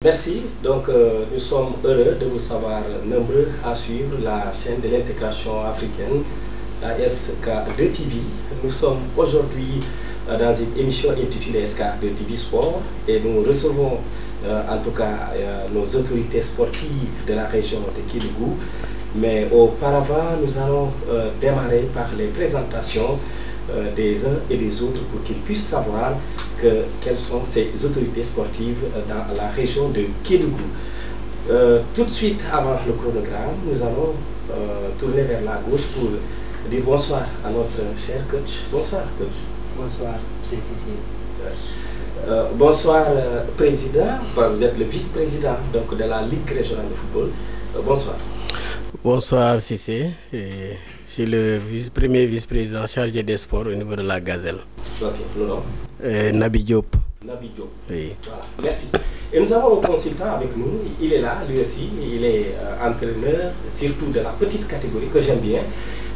Merci. Donc, nous sommes heureux de vous savoir nombreux à suivre la chaîne de l'intégration africaine, la SK2 TV. Nous sommes aujourd'hui dans une émission intitulée SK2 TV Sport et nous recevons en tout cas nos autorités sportives de la région de Kédougou. Mais auparavant, nous allons démarrer par les présentations des uns et des autres pour qu'ils puissent savoir quelles sont ces autorités sportives dans la région de Kédougou. Tout de suite avant le chronogramme, nous allons tourner vers la gauche pour dire bonsoir à notre cher coach. Bonsoir coach. Bonsoir, c'est Sissi. Bonsoir président, vous êtes le vice-président de la Ligue régionale de football. Bonsoir. Bonsoir Cissé, je suis le premier vice-président chargé des sports au niveau de la Gazelle. Ok, le nom Nabi Diop. Nabi Diop. Oui. Voilà, merci. Et nous avons un consultant avec nous, il est là, lui aussi, il est entraîneur, surtout de la petite catégorie que j'aime bien.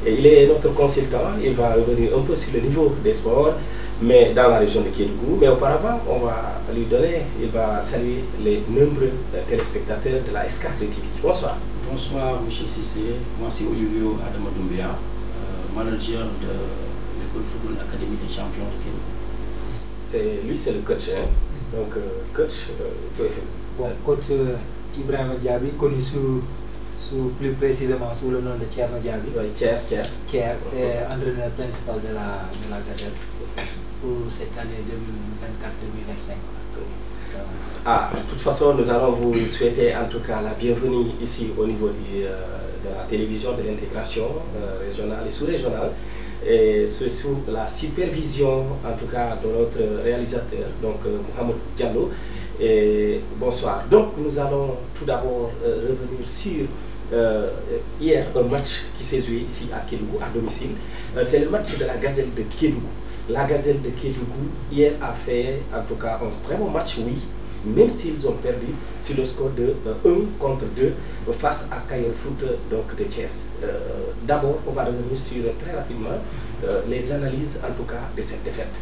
Et il est notre consultant, il va revenir un peu sur le niveau des sports, mais dans la région de Kédougou. Mais auparavant, on va lui donner, il va saluer les nombreux téléspectateurs de la SK2 TV. Bonsoir. Bonsoir, M. Cissé. Moi, c'est Olivier Adama Doumbia, manager de l'école football Académie des champions de Kédougou. Lui, c'est le coach. Hein? Donc, coach. Bon, coach Ibrahim Diaby, connu plus précisément sous le nom de Thierno Diaby. Oui, Thier, entraîneur principal de la Gazelle pour cette année 2024-2025. Ah, de toute façon, nous allons vous souhaiter en tout cas la bienvenue ici au niveau de la télévision de l'intégration régionale et sous-régionale. Et c'est sous la supervision en tout cas de notre réalisateur, donc Mohamed Diallo. Et bonsoir. Donc nous allons tout d'abord revenir sur hier un match qui s'est joué ici à Kédougou, à domicile. C'est le match de la Gazelle de Kédougou. La Gazelle de Kédougou hier a fait en tout cas un très bon match, oui. Même s'ils ont perdu sur le score de 1 contre 2 face à Kayor Foot donc de Thiès. D'abord, on va revenir sur très rapidement les analyses en tout cas de cette défaite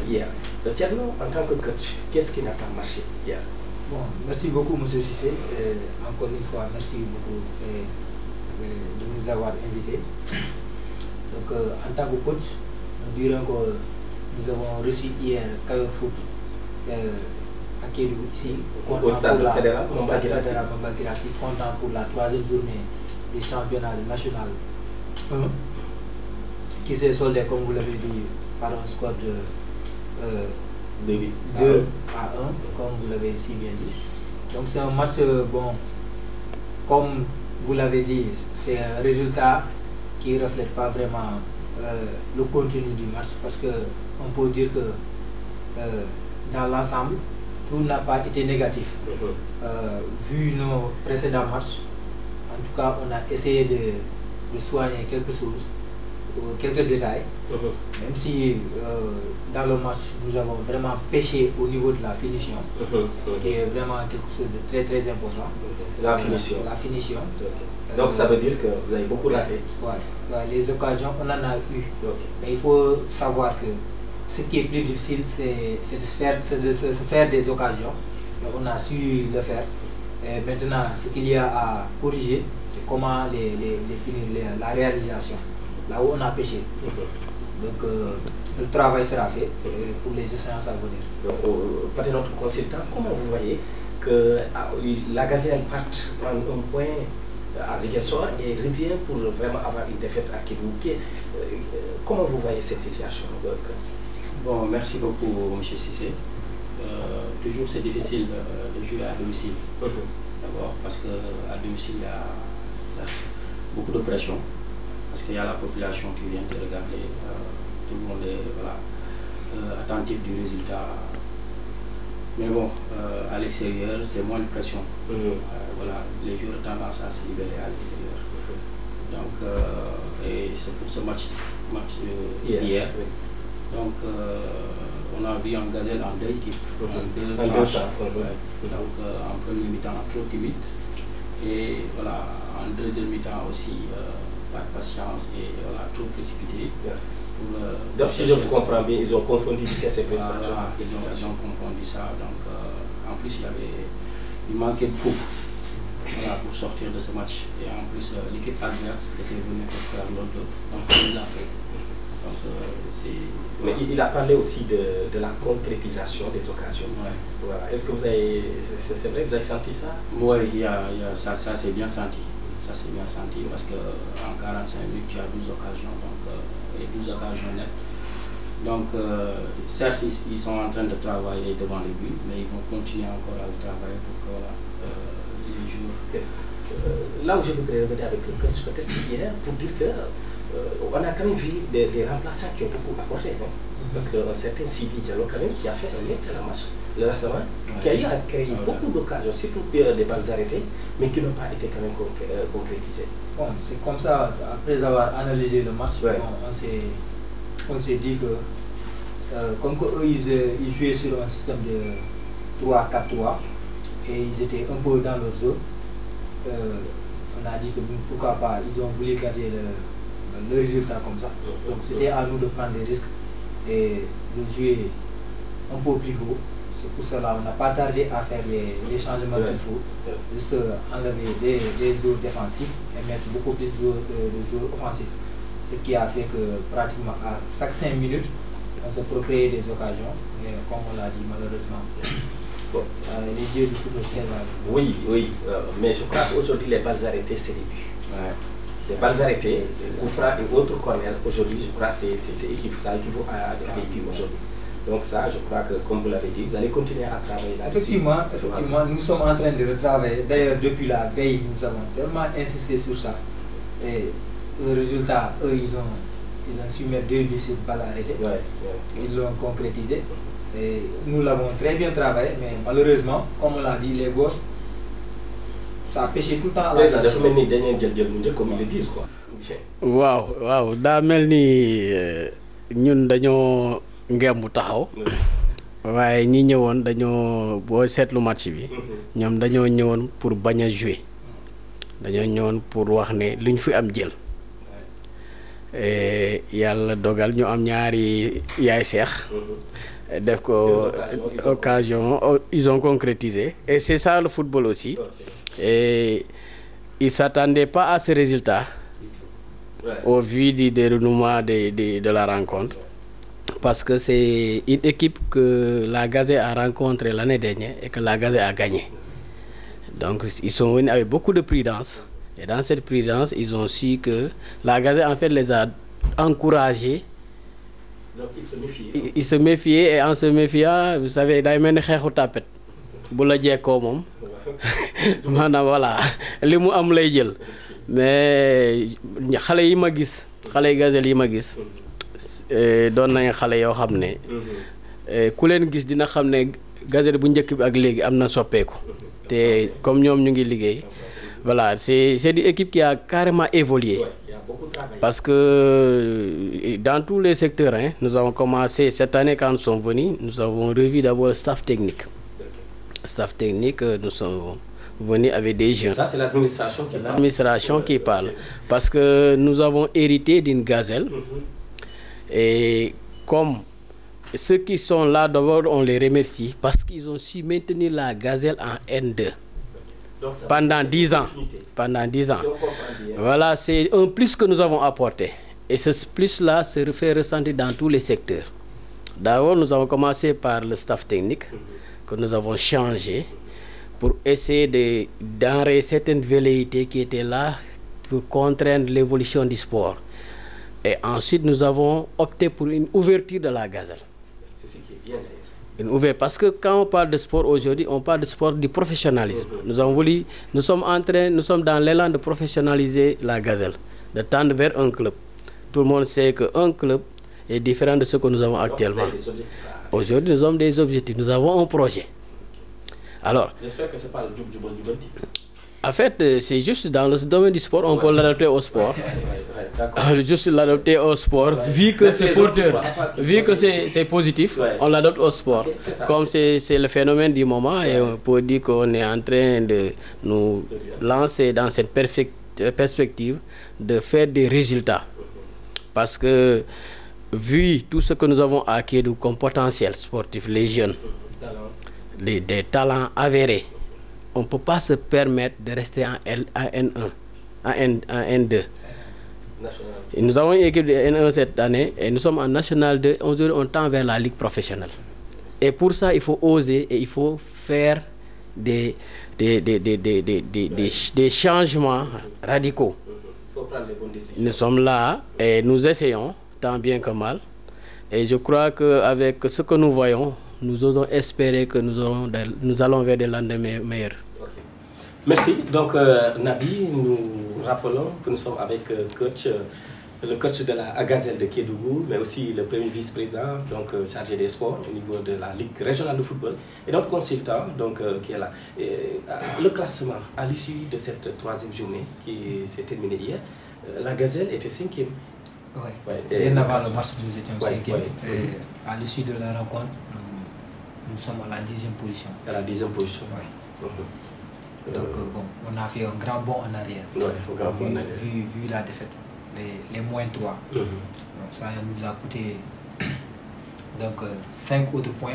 hier. Thierno, en tant que coach, qu'est-ce qui n'a pas marché hier? Bon, merci beaucoup M. Cissé. Encore une fois, merci beaucoup de nous avoir invités. Donc, en tant que coach, nous dirons que nous avons reçu hier Kayor Foot à Kédougou ici, au stade fédéral Mambakirassi, comptant pour la 3e journée du championnat national 1, qui s'est soldé, comme vous l'avez dit, par un score de 2 à 1, comme vous l'avez si bien dit. Donc c'est un match, bon, comme vous l'avez dit, c'est un résultat qui ne reflète pas vraiment le contenu du match, parce qu'on peut dire que dans l'ensemble, tout n'a pas été négatif. Vu nos précédents matchs, en tout cas, on a essayé de soigner quelque chose, quelques détails, même si dans le match, nous avons vraiment pêché au niveau de la finition, qui est vraiment quelque chose de très très important. La finition. La finition. Donc ça veut dire que vous avez beaucoup raté. Ouais, les occasions, on en a eu. Mais il faut savoir que ce qui est plus difficile, c'est de se faire des occasions. Et on a su le faire. Et maintenant, ce qu'il y a à corriger, c'est comment finir la réalisation. Là où on a pêché. Donc, le travail sera fait pour les séances à venir. Donc, peut-être notre consultant, comment vous voyez que la Gazelle parte prendre un point à Ziguinchor et revient pour vraiment avoir une défaite à Kédougou? Comment vous voyez cette situation? Bon, merci beaucoup, M. Cissé. Toujours, c'est difficile de jouer à domicile. D'abord, parce qu'à domicile, il y a certes beaucoup de pression. Parce qu'il y a la population qui vient te regarder. Tout le monde est attentif du résultat. Mais bon, à l'extérieur, c'est moins de pression. Voilà, les joueurs ont tendance à se libérer à l'extérieur. Donc, et c'est pour ce match d'hier. Donc, on a vu en Gazelle en 2 équipes, en 2 tranches. Donc, en premier mi-temps, trop timide. Et voilà, en deuxième mi-temps aussi, pas de patience et voilà, trop précipité. Donc, si je vous comprends bien, ils ont confondu vitesse et précipitation. Ils ont confondu ça. Donc, en plus, il y avait il manquait de fou, voilà, pour sortir de ce match. Et en plus, l'équipe adverse était venue pour faire l'autre, donc il l'a fait. Donc, mais il a parlé aussi de la concrétisation des occasions. Ouais. Voilà. Est-ce que vous avez, c'est vrai, vous avez senti ça? Oui, ça c'est bien senti. Ça c'est bien senti parce qu'en 45 minutes, tu as 12 occasions, donc, et 12 occasions nettes. Donc, certes, ils sont en train de travailler devant les buts, mais ils vont continuer encore à le travailler pour que voilà, les joueurs. Là où je voudrais revenir avec le coach, peut-être hier, pour dire que on a quand même vu des remplaçants qui ont beaucoup apporté. Non? Parce qu'un certain Sidi Diallo, quand même, qui a fait un excellent match le récemment, qui a eu à créer beaucoup d'occasions, surtout des balles arrêtées, mais qui n'ont pas été quand même concrétisées. Bon, c'est comme ça, après avoir analysé le match, ouais. On s'est dit que, comme eux, ils jouaient sur un système de 3-4-3, et ils étaient un peu dans leur zone. On a dit que pourquoi pas, ils ont voulu garder le résultat comme ça. Donc c'était à nous de prendre des risques et de jouer un peu plus haut. C'est pour cela qu'on n'a pas tardé à faire les changements qu'il faut, juste enlever des joueurs défensifs et mettre beaucoup plus de joueurs offensifs. Ce qui a fait que pratiquement à chaque 5 minutes, on se procréait des occasions, mais comme on l'a dit malheureusement, bon. Les dieux du football servent. Oui, mais je crois qu'aujourd'hui les balles arrêtées c'est des buts. Ouais. Les balles arrêtées, coup franc et autres corners, aujourd'hui je crois que ça équivaut à des buts aujourd'hui. Donc ça, je crois que, comme vous l'avez dit, vous allez continuer à travailler là-dessus. Effectivement, nous sommes en train de retravailler. D'ailleurs, depuis la veille, nous avons tellement insisté sur ça. Et le résultat, eux, ils ont su mettre 2 buts sur balle arrêtée. Ouais. Ils l'ont concrétisé. Et nous l'avons très bien travaillé, mais malheureusement, comme on l'a dit, les gosses, ça a pêché tout le temps à la dafa mel ni dañuy jël comme ils le disent quoi. waaw daa mel ni ñun dañoo ngembu taxaw waaye ñi ñëwoon dañoo boo seetlu match bi ñoom dañoo ñëwoon pour bañ a jouer dañoo ñëwoon pour wax ne luñ fi am jël yàlla dogal ñu am ñaari yaay seex def ko occasion ils ont concrétisé et c'est ça le football aussi. Et ils ne s'attendaient pas à ce résultat au vu du déroulement de la rencontre. Parce que c'est une équipe que la Gazette a rencontrée l'année dernière et que la Gazette a gagné. Donc ils sont venus avec beaucoup de prudence. Et dans cette prudence, ils ont su que la Gazette en fait les a encouragés. Donc ils se méfiaient. Ils se méfiaient et en se méfiant, vous savez, il y a une xeexu tapet bu la jekkoo moom maanaam voilà li mu am lay jël mais xale yi ma gis xale Gazelle yi ma gis doon nañ xale yoo xam ne ku leen gis dina xam ne Gazelle bu njëkk bi ak léegi am na soppeeku te comme ñoom ñu ngi liggéey voilà c'est une équipe qui a carrément évolué parce que dans tous les secteurs hein, nous avons commencé cette année quand nous sommes venus, nous avons revu d'abord le staff technique. Nous sommes venus avec des jeunes. Ça, c'est l'administration qui parle. L'administration qui parle. Parce que nous avons hérité d'une Gazelle. Et comme ceux qui sont là, d'abord, on les remercie parce qu'ils ont su maintenir la Gazelle en N2 pendant 10 ans. Pendant 10 ans. Voilà, c'est un plus que nous avons apporté. Et ce plus-là se fait ressentir dans tous les secteurs. D'abord, nous avons commencé par le staff technique que nous avons changé pour essayer d'enrayer certaines velléités qui étaient là pour contraindre l'évolution du sport. Et ensuite, nous avons opté pour une ouverture de la Gazelle. C'est ce qui est bien d'ailleurs. Une ouverture, parce que quand on parle de sport aujourd'hui, on parle de sport du professionnalisme. Nous sommes dans l'élan de professionnaliser la Gazelle, de tendre vers un club. Tout le monde sait qu'un club est différent de ce que nous avons actuellement. Aujourd'hui, nous avons des objectifs, nous avons un projet. Alors, j'espère que ce n'est pas le Djoubal-Djoubalti. En fait, c'est juste dans le domaine du sport, on peut l'adapter au sport. Juste l'adapter au sport, vu que c'est porteur, vu que c'est positif, on l'adopte au sport. Comme c'est le phénomène du moment, et on peut dire qu'on est en train de nous lancer dans cette perspective de faire des résultats. Parce que, vu tout ce que nous avons acquis comme potentiel sportif, les jeunes, des talents avérés, on ne peut pas se permettre de rester en N1, en N2. Et nous avons une équipe de N1 cette année et nous sommes en National 2. Aujourd'hui, on tend vers la Ligue professionnelle. Et pour ça, il faut oser et il faut faire des changements radicaux. Il faut prendre les bonnes décisions. Nous sommes là et nous essayons, tant bien que mal. Et je crois qu'avec ce que nous voyons, nous osons espérer que nous allons vers des lendemains meilleurs. Okay. Merci. Donc, Nabi, nous rappelons que nous sommes avec le coach de la Gazelle de Kédougou, mais aussi le premier vice-président, donc chargé des sports au niveau de la Ligue régionale de football, et notre consultant donc, qui est là. Et, le classement, à l'issue de cette troisième journée qui s'est terminée hier, la Gazelle était 5e. Oui, bien avant le match, nous étions 5e. À l'issue de la rencontre, nous sommes à la 10e position. À la 10e position. Oui. Donc, bon, on a fait un grand bond en arrière. Oui, un grand bond en arrière. Vu la défaite. Les moins 3. Donc ça nous a coûté donc 5 autres points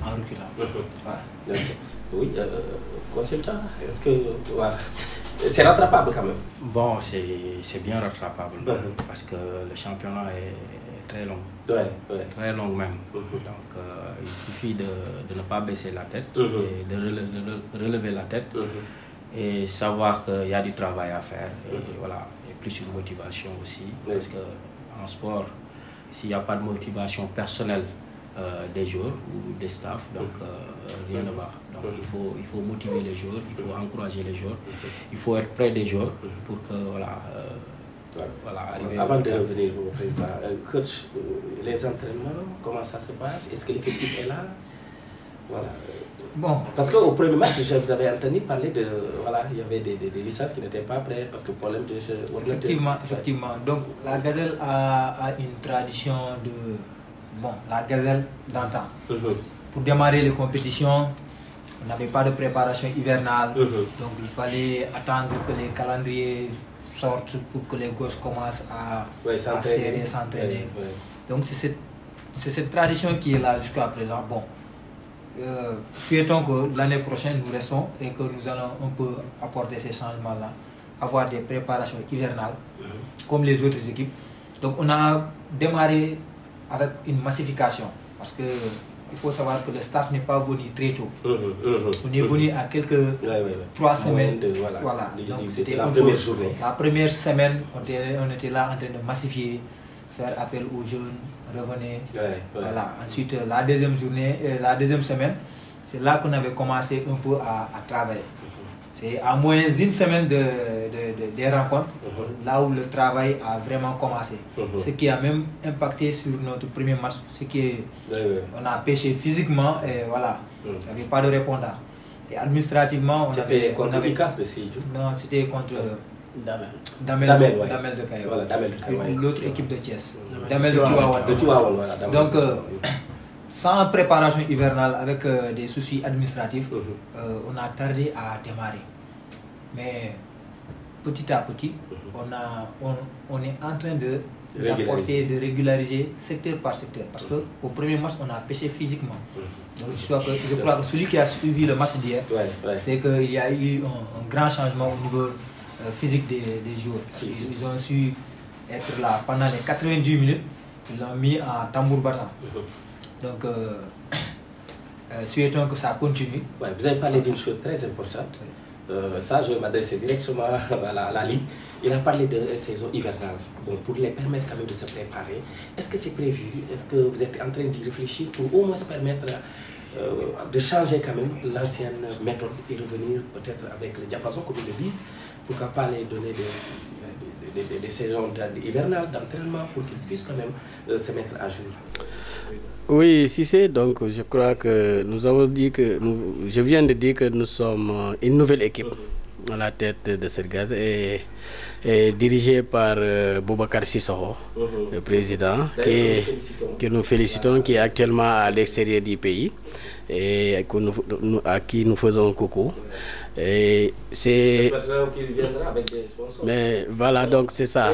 en reculant. Okay. Oui, consultant, est-ce que voilà, c'est rattrapable quand même? Bon, c'est bien rattrapable parce que le championnat est très long. Très long même. Donc il suffit de ne pas baisser la tête et de relever la tête et savoir qu'il y a du travail à faire. Et voilà. Plus une motivation aussi, parce qu'en sport, s'il n'y a pas de motivation personnelle des joueurs ou des staffs, donc rien ne va. Donc il faut motiver les joueurs, il faut encourager les joueurs, il faut être près des joueurs pour que arriver. Avant de revenir au président, coach, les entraînements, comment ça se passe? Est-ce que l'effectif est là? Voilà. Bon. Parce qu'au premier match, je vous avais entendu parler de... Voilà, il y avait des licences qui n'étaient pas prêtes parce que problème de... Effectivement. Donc, la Gazelle a une tradition de... Bon, la Gazelle d'antan. Pour démarrer les compétitions, on n'avait pas de préparation hivernale. Donc, il fallait attendre que les calendriers sortent pour que les gosses commencent à s'entraîner. Donc, c'est cette tradition qui est là jusqu'à présent. Bon. Souhaitons que l'année prochaine nous restons et que nous allons un peu apporter ces changements-là, avoir des préparations hivernales comme les autres équipes. Donc on a démarré avec une massification parce que il faut savoir que le staff n'est pas venu très tôt. On est venu à quelques 3 semaines. Voilà. Donc c'était la première journée. La première semaine, on était là en train de massifier, faire appel aux jeunes. Revenez. Voilà. Ensuite, la deuxième journée, la deuxième semaine, c'est là qu'on avait commencé un peu à travailler. C'est à moins d'une semaine des rencontres, là où le travail a vraiment commencé. Ce qui a même impacté sur notre premier match, c'est qu'on a pêché physiquement et voilà, il n'y avait pas de répondant. Et administrativement, on avait... C'était contre Icas de Sédhiou? Non, c'était contre... Damel de Kayo. Voilà, Damel de Kayo. L'autre équipe de Thiès. Damel de Tivaouane. Voilà. Donc, sans préparation hivernale, avec des soucis administratifs, on a tardé à démarrer. Mais petit à petit, on est en train de régulariser secteur par secteur. Parce qu'au premier match, on a pêché physiquement. Donc, je crois que celui qui a suivi le match d'hier, c'est qu'il y a eu un grand changement au niveau physique des joueurs. Ils ont su être là pendant les 90 minutes, ils l'ont mis en tambour battant. Donc, souhaitons que ça continue. Vous avez parlé d'une chose très importante. Ça, je vais m'adresser directement à la Ligue. Il a parlé de saison hivernale. Bon, pour les permettre quand même de se préparer. Est-ce que c'est prévu? Est-ce que vous êtes en train d'y réfléchir pour au moins se permettre de changer quand même l'ancienne méthode et revenir peut-être avec le diapason, comme ils le disent? Pourquoi pas les donner des saisons hivernales d'entraînement pour qu'ils puissent quand même se mettre à jour? Oui, si c'est donc, je crois que nous avons dit que je viens de dire que nous sommes une nouvelle équipe à la tête de cette gaz et dirigée par Boubacar Sissoko, le président, que nous félicitons, qui est actuellement à l'extérieur du pays et à qui nous faisons un coucou. Et c'est... Mais voilà, donc c'est ça.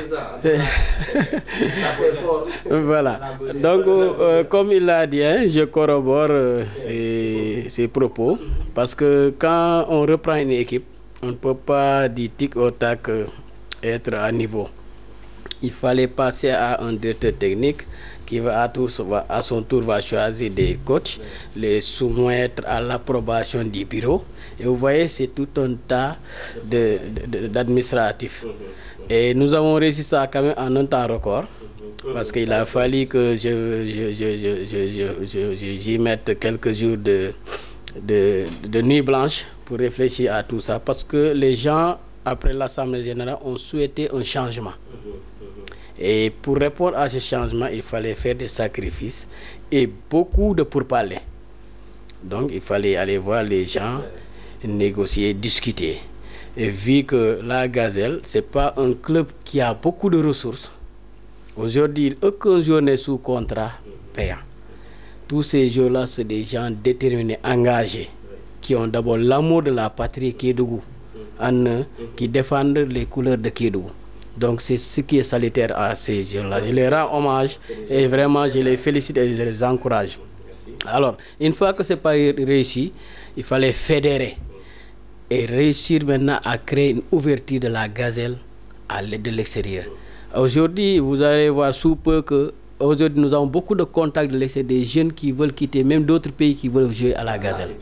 Voilà. Donc, comme il l'a dit, je corrobore, ces propos, parce que quand on reprend une équipe, on ne peut pas du tic au tac être à niveau. Il fallait passer à un directeur technique qui va à son tour va choisir des coachs, les soumettre à l'approbation du bureau. Et vous voyez, c'est tout un tas d'administratifs. Et nous avons réussi ça quand même en un temps record, parce qu'il a fallu que j'y mette quelques jours de nuit blanche pour réfléchir à tout ça, parce que les gens, après l'Assemblée générale, ont souhaité un changement. Et pour répondre à ce changement, il fallait faire des sacrifices et beaucoup de pourparlers. Donc il fallait aller voir les gens, négocier, discuter. Et vu que la Gazelle, ce n'est pas un club qui a beaucoup de ressources, aujourd'hui, aucun joueur n'est sous contrat payant. Tous ces joueurs-là, c'est des gens déterminés, engagés, qui ont d'abord l'amour de la patrie Kédougou en eux, qui défendent les couleurs de Kédougou. Donc c'est ce qui est salutaire à ces gens-là. Je les rends hommage et vraiment je les félicite et je les encourage. Alors, une fois que ce n'est pas réussi, il fallait fédérer et réussir maintenant à créer une ouverture de la Gazelle de l'extérieur. Aujourd'hui, vous allez voir sous peu que aujourd'hui nous avons beaucoup de contacts de l'extérieur, des jeunes qui veulent quitter, même d'autres pays qui veulent jouer à la Gazelle.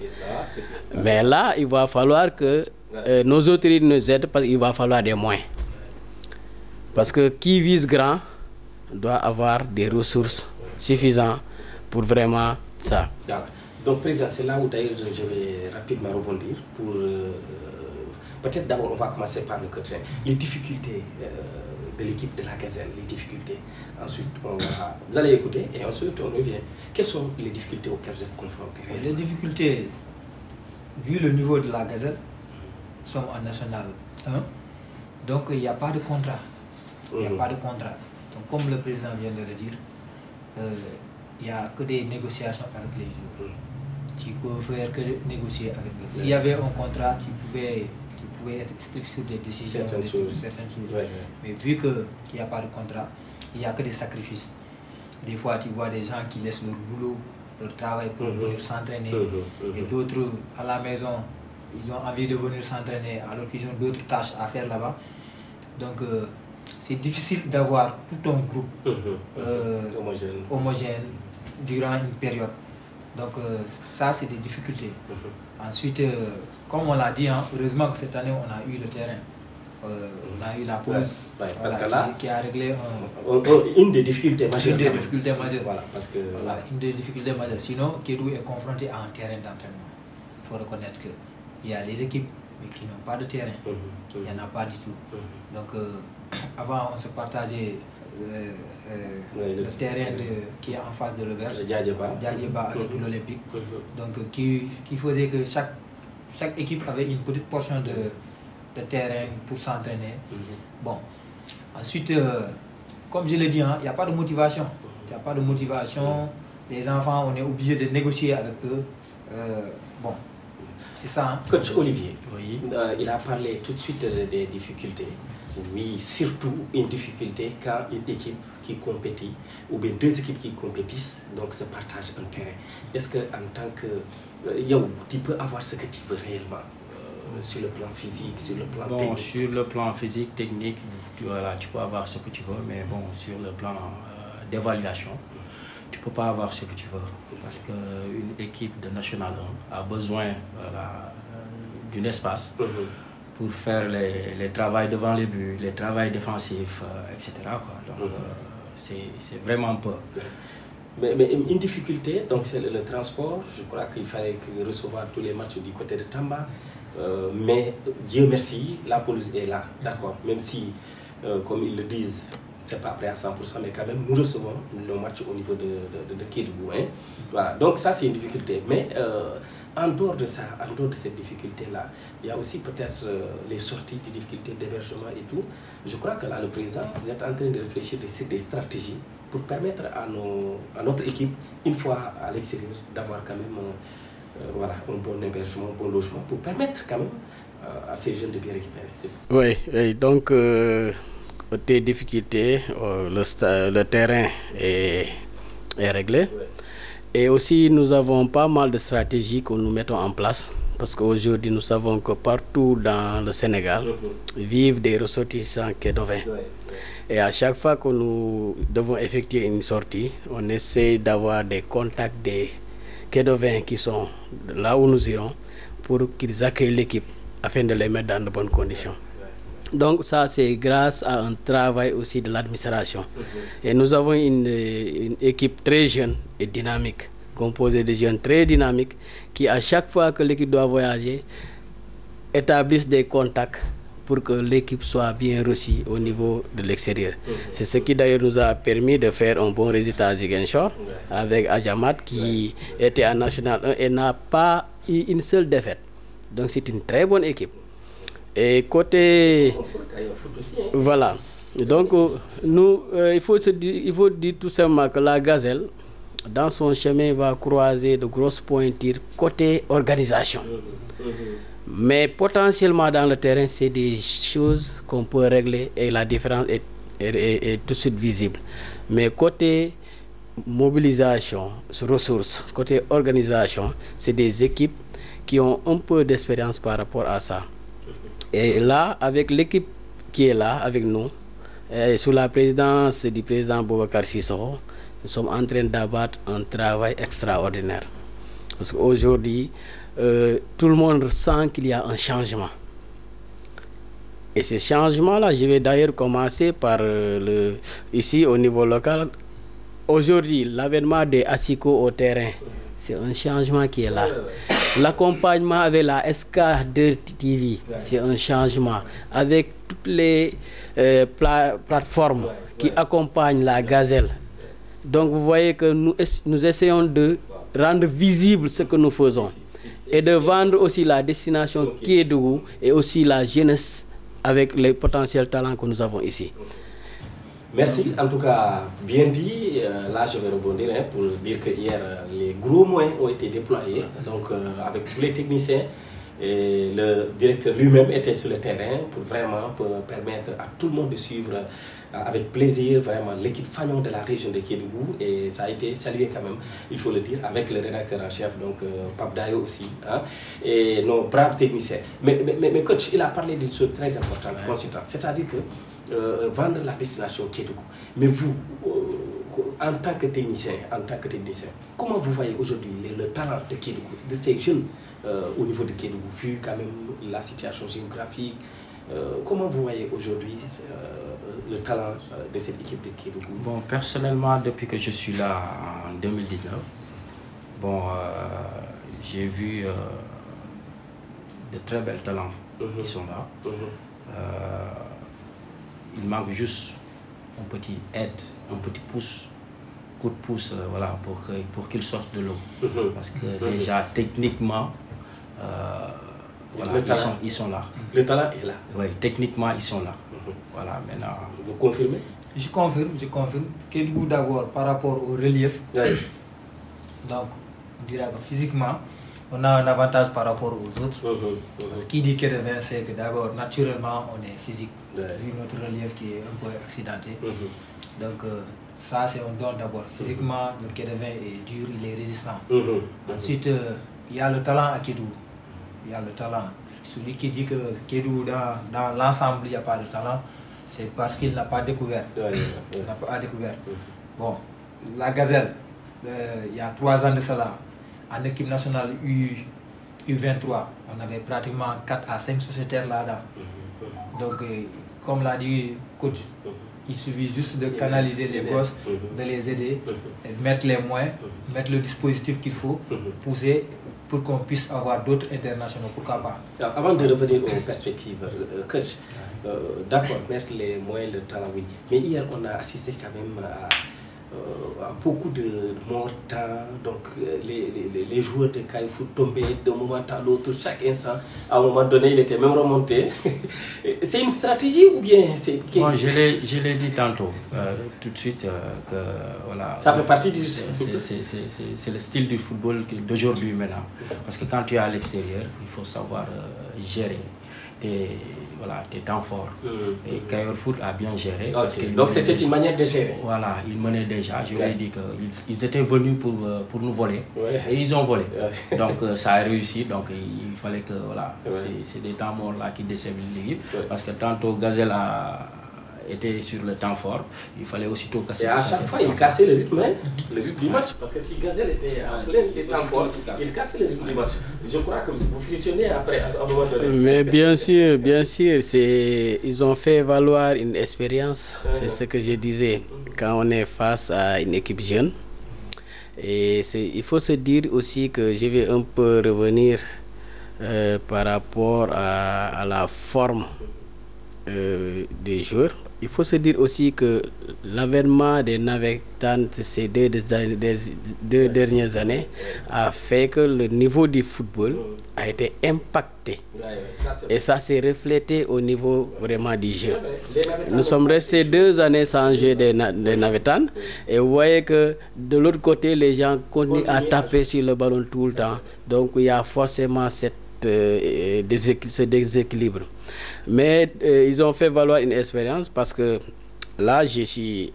Mais là, il va falloir que nos autorités nous aident parce qu'il va falloir des moyens. Parce que qui vise grand doit avoir des ressources suffisantes pour vraiment ça. Donc, Président, c'est là où d'ailleurs je vais rapidement rebondir pour... peut-être d'abord, on va commencer par le quotidien. Les difficultés de l'équipe de la Gazelle, les difficultés. Ensuite, vous allez écouter et ensuite on revient. Quelles sont les difficultés auxquelles vous êtes confrontés? Les difficultés, vu le niveau de la Gazelle, nous sommes en National 1, donc il n'y a pas de contrat. Il n'y a pas de contrat. Donc, comme le président vient de le dire, il n'y a que des négociations avec les joueurs. Tu peux faire que négocier avec eux. S'il y avait un contrat, tu pouvais être strict sur des décisions, certaines choses. Mais vu qu'il n'y a pas de contrat, il n'y a que des sacrifices. Des fois, tu vois des gens qui laissent leur boulot, leur travail pour venir s'entraîner. Et d'autres, à la maison, ils ont envie de venir s'entraîner alors qu'ils ont d'autres tâches à faire là-bas. Donc, c'est difficile d'avoir tout un groupe homogène durant une période. Donc ça, c'est des difficultés. Ensuite, comme on l'a dit, hein, heureusement que cette année, on a eu le terrain. On a eu la pause parce que là, qui a réglé une des difficultés majeures. Une des difficultés majeures. Voilà, parce que, une des difficultés majeures. Sinon, Kédougou est confronté à un terrain d'entraînement. Il faut reconnaître qu'il y a les équipes mais qui n'ont pas de terrain. Il n'y en a pas du tout. Donc, avant, on se partageait le terrain qui est en face de l'auberge, Djadjeba avec l'Olympique. Donc, qui faisait que chaque équipe avait une petite portion de terrain pour s'entraîner. Bon, ensuite, comme je l'ai dit, il n'y a pas de motivation. Il n'y a pas de motivation. Les enfants, on est obligé de négocier avec eux. Bon, c'est ça. Hein. Coach Olivier, oui. Il a parlé tout de suite des difficultés. Oui, surtout une difficulté quand une équipe qui compétit, ou bien deux équipes qui compétissent, donc se partagent un terrain. Est-ce que en tant que... tu peux avoir ce que tu veux réellement sur le plan physique, sur le plan technique? Sur le plan physique, technique, tu peux avoir ce que tu veux, mais bon, sur le plan d'évaluation, tu ne peux pas avoir ce que tu veux. Parce qu'une équipe de National 1 a besoin d'un espace pour faire les travaux devant les buts, les travaux défensifs, etc. Donc, c'est vraiment peu. Mais une difficulté, donc c'est le transport. Je crois qu'il fallait recevoir tous les matchs du côté de Tamba. Mais Dieu merci, la pelouse est là, d'accord. Même si, comme ils le disent, c'est pas prêt à 100%, mais quand même, nous recevons nos matchs au niveau de Kédougou. Hein. Voilà. Donc ça, c'est une difficulté. Mais en dehors de ça, en dehors de cette difficulté-là, il y a aussi peut-être les sorties, des difficultés d'hébergement et tout. Je crois que là, le président, vous êtes en train de réfléchir sur des stratégies pour permettre à notre équipe, une fois à l'extérieur, d'avoir quand même un bon hébergement, un bon logement, pour permettre quand même à ces jeunes de bien récupérer. Oui, donc côté difficultés, le terrain est réglé. Et aussi, nous avons pas mal de stratégies que nous mettons en place. Parce qu'aujourd'hui, nous savons que partout dans le Sénégal, vivent des ressortissants kédovins. Et à chaque fois que nous devons effectuer une sortie, on essaie d'avoir des contacts des kédovins qui sont là où nous irons pour qu'ils accueillent l'équipe afin de les mettre dans de bonnes conditions. Donc ça, c'est grâce à un travail aussi de l'administration. Et nous avons une équipe très jeune et dynamique, composée de jeunes très dynamiques, qui à chaque fois que l'équipe doit voyager, établissent des contacts pour que l'équipe soit bien reçue au niveau de l'extérieur. C'est ce qui d'ailleurs nous a permis de faire un bon résultat à Ziguinchor avec Adjamat qui était en National 1 et n'a pas eu une seule défaite. Donc c'est une très bonne équipe. Et côté... Voilà. Donc nous, il faut dire tout simplement que la Gazelle, dans son chemin, va croiser de grosses pointures côté organisation. Mais potentiellement dans le terrain, c'est des choses qu'on peut régler et la différence est tout de suite visible. Mais côté mobilisation, ressources, côté organisation, c'est des équipes qui ont un peu d'expérience par rapport à ça. Et là, avec l'équipe qui est là, avec nous, sous la présidence du président Boubacar Sissoko, nous sommes en train d'abattre un travail extraordinaire. Parce qu'aujourd'hui, tout le monde sent qu'il y a un changement. Et ce changement-là, je vais d'ailleurs commencer par ici au niveau local. Aujourd'hui, l'avènement des Asiko au terrain, c'est un changement qui est là. L'accompagnement avec la SK2 TV, c'est un changement. Avec toutes les plateformes qui accompagnent la Gazelle. Donc vous voyez que nous essayons de rendre visible ce que nous faisons et de vendre aussi la destination Kédougou et aussi la jeunesse avec les potentiels talents que nous avons ici. Merci, en tout cas, bien dit. Là, je vais rebondir pour dire que hier, les gros moyens ont été déployés, donc avec tous les techniciens. Et le directeur lui-même était sur le terrain pour vraiment permettre à tout le monde de suivre avec plaisir vraiment l'équipe Fagnon de la région de Kédougou. Et ça a été salué quand même, il faut le dire, avec le rédacteur en chef, donc Pape Dayo aussi, hein, et nos braves techniciens. Mais coach, il a parlé d'une chose très importante, consultant, c'est-à-dire que vendre la destination Kédougou. Mais vous, en tant que technicien, comment vous voyez aujourd'hui le talent de Kédougou, de ces jeunes au niveau de Kédougou, vu quand même la situation géographique, comment vous voyez aujourd'hui le talent de cette équipe de Kédougou? Bon, personnellement, depuis que je suis là en 2019, bon, j'ai vu de très bels talents qui sont là. Il manque juste un petit aide, un petit pouce, coup de pouce, voilà, pour qu'ils sortent de l'eau. Parce que déjà, techniquement, voilà, ils sont là. Le talent est là. Oui, techniquement, ils sont là. Voilà, maintenant... Vous confirmez? Je confirme. Kédougou d'abord par rapport au relief. Donc, on dirait que physiquement, on a un avantage par rapport aux autres. Parce que qui dit Kédovin, c'est que d'abord, naturellement, on est physique. Vu notre relief qui est un peu accidenté. Donc, ça, c'est un don d'abord. Physiquement, notre Kédovin est dur, il est résistant. Ensuite, il y a le talent à Kédougou. Il y a le talent. Celui qui dit que Kédougou, dans l'ensemble, il n'y a pas de talent, c'est parce qu'il n'a pas découvert. Il n'a pas découvert. Bon, la Gazelle, il y a 3 ans de cela, en équipe nationale U23, on avait pratiquement 4 à 5 sociétaires là-dedans. Donc, comme l'a dit coach, il suffit juste de canaliser les gosses, de les aider, mettre les moyens, mettre le dispositif qu'il faut, pousser pour qu'on puisse avoir d'autres internationaux, pourquoi pas. Alors, avant de revenir aux perspectives, coach, d'accord, mettre les moyens de talent, oui. Mais hier, on a assisté quand même à beaucoup de morts-temps, donc les joueurs de Kaïfou tombaient d'un moment à l'autre, chaque instant. À un moment donné, il était même remonté. C'est une stratégie ou bien c'est... Bon, je l'ai dit tantôt, tout de suite, que voilà... Ça fait partie du... C'est le style du football d'aujourd'hui maintenant. Parce que quand tu es à l'extérieur, il faut savoir gérer. tes temps forts. Et Kayor Foot a bien géré. Parce que donc c'était une manière de gérer. Voilà, ils menaient déjà. Je lui ai dit qu'ils étaient venus pour nous voler. Et ils ont volé. Donc ça a réussi. Donc il fallait que, voilà, c'est des temps morts là qui déstabilisent l'équipe. Parce que tantôt Gazelle était sur le temps fort, il fallait aussitôt casser. Et à chaque fois, il cassait le rythme du match. Parce que si Gazelle était en plein temps fort, il cassait le rythme du match. Je crois que vous frictionnez après, à un moment donné. Mais bien sûr, ils ont fait valoir une expérience. C'est ce que je disais. Quand on est face à une équipe jeune, et il faut se dire aussi que je vais un peu revenir par rapport à la forme des joueurs. Il faut se dire aussi que l'avènement des Navetan ces deux dernières années a fait que le niveau du football a été impacté. Et ça s'est reflété au niveau vraiment du jeu. Nous sommes restés 2 années sans jouer des Navetan. Et vous voyez que de l'autre côté, les gens continuent à taper sur le ballon tout le temps. Donc il y a forcément ce déséquilibre. Mais ils ont fait valoir une expérience parce que là, je suis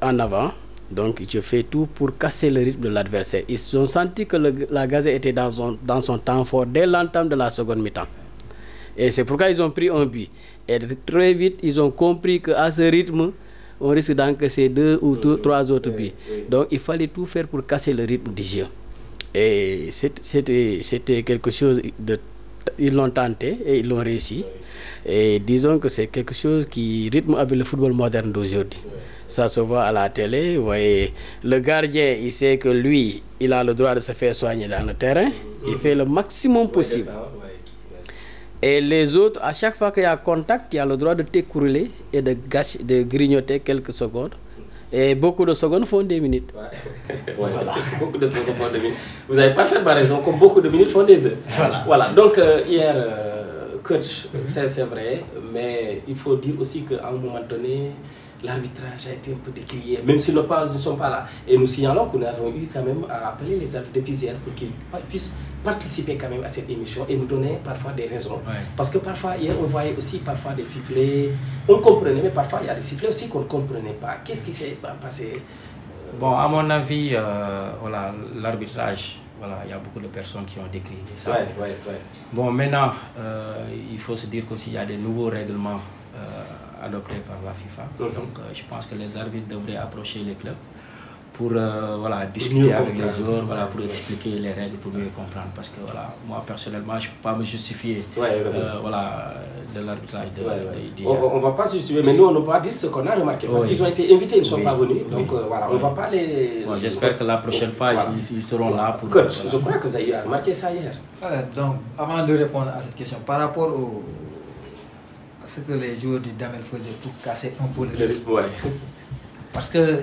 en avant. Donc, je fais tout pour casser le rythme de l'adversaire. Ils ont senti que la Gazelle était dans son temps fort dès l'entame de la seconde mi-temps. Et c'est pourquoi ils ont pris un but. Et très vite, ils ont compris qu'à ce rythme, on risque d'encaisser 2 ou 3 autres buts. Donc, il fallait tout faire pour casser le rythme du jeu. Et c'était quelque chose de... Ils l'ont tenté et ils l'ont réussi. Et disons que c'est quelque chose qui rythme avec le football moderne d'aujourd'hui. Ça se voit à la télé. Vous voyez, le gardien, il sait que lui, il a le droit de se faire soigner dans le terrain. Il fait le maximum possible. Et les autres, à chaque fois qu'il y a contact, il a le droit de t'écrouler et de grignoter quelques secondes. Et beaucoup de secondes font des minutes. Voilà. Beaucoup de secondes font des minutes. Vous avez parfaitement raison, comme beaucoup de minutes font des heures. Voilà. Donc, hier, coach, c'est vrai, mais il faut dire aussi qu'à un moment donné, l'arbitrage a été un peu décrié, même si nous ne sommes pas là. Et nous signalons que nous avons eu quand même à appeler les arbitres depuis hier pour qu'ils puissent participer quand même à cette émission et nous donner parfois des raisons. Parce que parfois, hier, on voyait aussi parfois des sifflets, on comprenait, mais parfois il y a des sifflets aussi qu'on ne comprenait pas. Qu'est-ce qui s'est passé? Bon, à mon avis, voilà, l'arbitrage, voilà, il y a beaucoup de personnes qui ont décrit ça. Bon, maintenant, il faut se dire qu'aussi il y a des nouveaux règlements adoptés par la FIFA. Donc, je pense que les arbitres devraient approcher les clubs pour voilà, discuter avec les joueurs, voilà, pour expliquer les règles, pour mieux comprendre. Parce que voilà, moi personnellement, je ne peux pas me justifier voilà, de l'arbitrage d'hier. On ne va pas se justifier, mais nous on ne peut pas dire ce qu'on a remarqué. Parce qu'ils ont été invités, ils ne sont pas venus. Donc voilà, on ne va pas les... Bon, j'espère que la prochaine fois, ils seront là pour... Coach, je crois que vous avez remarqué ça hier. Donc, avant de répondre à cette question, par rapport à ce que les joueurs du Damel faisaient pour casser un peu le rythme. Parce que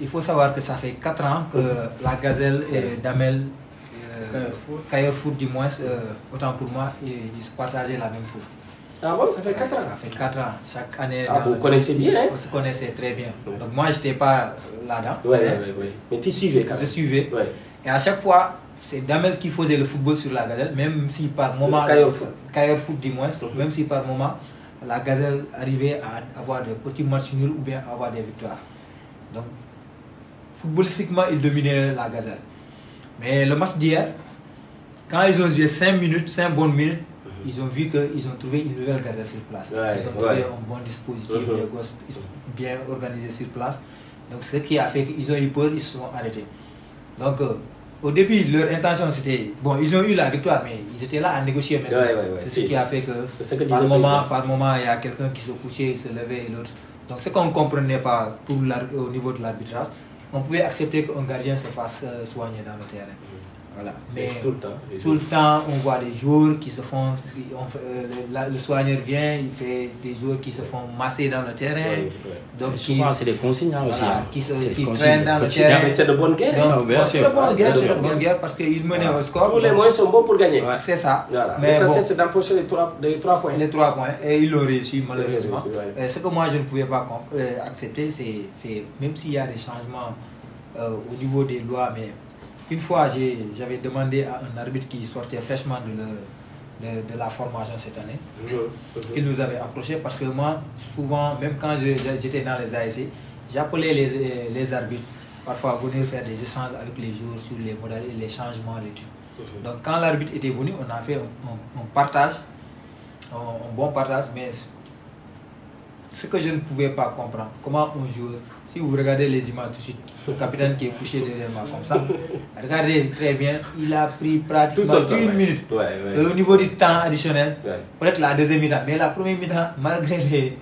il faut savoir que ça fait 4 ans que la Gazelle et Damel, Kayor Foot du moins, autant pour moi, ils se partageaient la même foot. Ah bon, ça fait 4 ans? Ça fait 4 ans. Chaque année. Vous connaissez bien, hein? On se connaissait très bien. Donc moi, je n'étais pas là-dedans. Mais tu suivais quand même? Je suivais. Et à chaque fois, c'est Damel qui faisait le football sur la Gazelle, même si par moment... Kayor Foot du moins, même si par moment, la Gazelle arrivait à avoir des petits matchs nuls ou bien à avoir des victoires. Donc, footballistiquement, ils dominaient la Gazelle. Mais le match d'hier, quand ils ont joué 5 minutes, 5 bonnes minutes, ils ont vu qu'ils ont trouvé une nouvelle Gazelle sur place. Ils ont trouvé un bon dispositif, des gosses bien organisés sur place. Donc, ce qui a fait qu'ils ont eu peur, ils se sont arrêtés. Donc, au début, leur intention c'était... Bon, ils ont eu la victoire, mais ils étaient là à négocier maintenant. C'est ce qui a fait que par moment, il y a quelqu'un qui se couchait, il se levait et l'autre. Donc, ce qu'on ne comprenait pas au niveau de l'arbitrage, on pouvait accepter qu'un gardien se fasse soigner dans le terrain. Voilà. Mais tout le temps, on voit des joueurs qui se font... le soigneur vient, il fait des joueurs qui se font masser dans le terrain. Donc souvent, c'est des consignes aussi. Qui traînent dans le terrain. Mais c'est de bonne guerre. C'est de bonne guerre parce qu'ils menaient au score. Tous les moyens sont bons pour gagner. C'est ça. Mais c'est d'empocher les 3 points. Les 3 points. Et ils l'ont réussi, malheureusement. Ce que moi, je ne pouvais pas accepter, c'est même s'il y a des changements au niveau des lois, mais... Une fois, j'avais demandé à un arbitre qui sortait fraîchement de la formation cette année. Il nous avait approché parce que moi, souvent, même quand j'étais dans les ASC, j'appelais les arbitres parfois venir faire des échanges avec les joueurs sur les modalités, les changements, les trucs. Donc quand l'arbitre était venu, on a fait un partage, un bon partage, mais ce que je ne pouvais pas comprendre, comment un joueur, si vous regardez les images tout de suite, le capitaine qui est couché derrière moi comme ça, regardez très bien, il a pris pratiquement une minute. Au niveau du temps additionnel, peut-être la deuxième mi-temps, mais la première mi-temps, malgré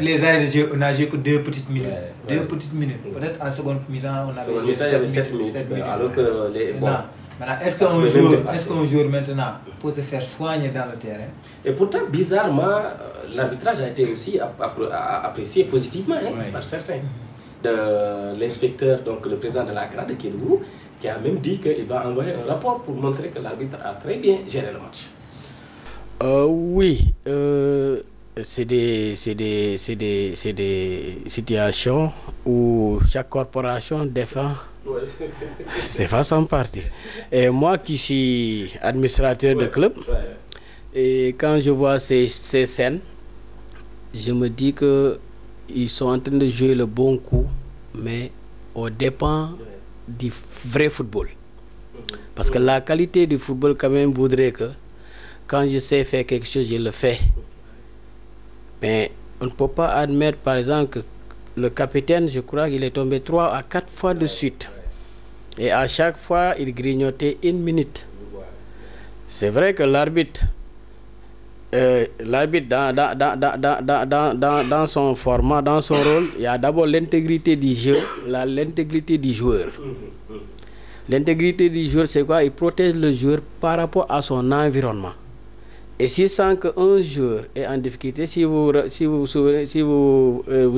les arrêts de jeu, on a joué que 2 petites minutes. 2 petites minutes. Peut-être en seconde mi-temps, on avait joué 7 minutes. Alors que les... Maintenant, est-ce qu'un joueur maintenant peut se faire soigner dans le terrain? Et pourtant, bizarrement, l'arbitrage a été aussi apprécié positivement par certains. De l'inspecteur, donc le président de la CRA de Kédougou, qui a même dit qu'il va envoyer un rapport pour montrer que l'arbitre a très bien géré le match. Oui, c'est des situations où chaque corporation défend son parti. Et moi qui suis administrateur de club, et quand je vois ces scènes, je me dis que ils sont en train de jouer le bon coup, mais au dépend du vrai football. Parce que la qualité du football quand même voudrait que quand je sais faire quelque chose, je le fais. Mais on ne peut pas admettre par exemple que le capitaine, je crois qu'il est tombé 3 à 4 fois de suite. Et à chaque fois, il grignotait 1 minute. C'est vrai que l'arbitre, dans son format, dans son rôle, il y a d'abord l'intégrité du jeu, l'intégrité du joueur. L'intégrité du joueur, c'est quoi? Il protège le joueur par rapport à son environnement. Et s'il sent qu'un joueur est en difficulté, si vous